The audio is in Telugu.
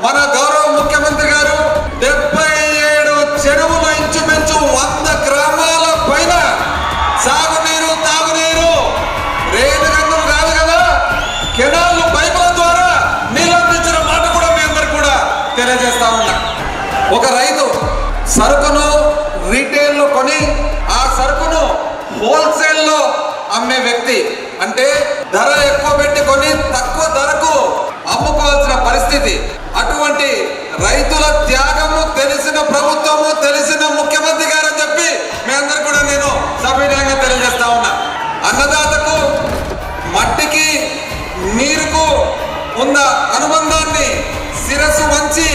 మన గౌరవ ముఖ్యమంత్రి గారు 77 చెరువులు ఇంచుమించు 100 గ్రామాల పైన సాగునీరు తాగునీరు రేణుగంగలు కాదు కదా కెనాల్ పైపుల ద్వారా నీళ్ళు అందించిన మాట కూడా మీ అందరికి కూడా తెలియజేస్తా ఉన్నా. ఒక రైతు సరుకును రీటైల్లో కొని ఆ సరుకును హోల్సేల్లో అమ్మే వ్యక్తి అంటే ధర ఎక్కువ పెట్టి కొని తక్కువ ధరకు అమ్ముకోవాల్సిన పరిస్థితి. అటువంటి రైతుల త్యాగము తెలిసిన ప్రభుత్వము తెలిసిన ముఖ్యమంత్రి గారు అని చెప్పి మీ అందరు కూడా నేను సవినయంగా తెలియజేస్తా ఉన్నా. అన్నదాతకు మట్టికి నీరుకు ఉన్న అనుబంధాన్ని శిరస్సు వంచి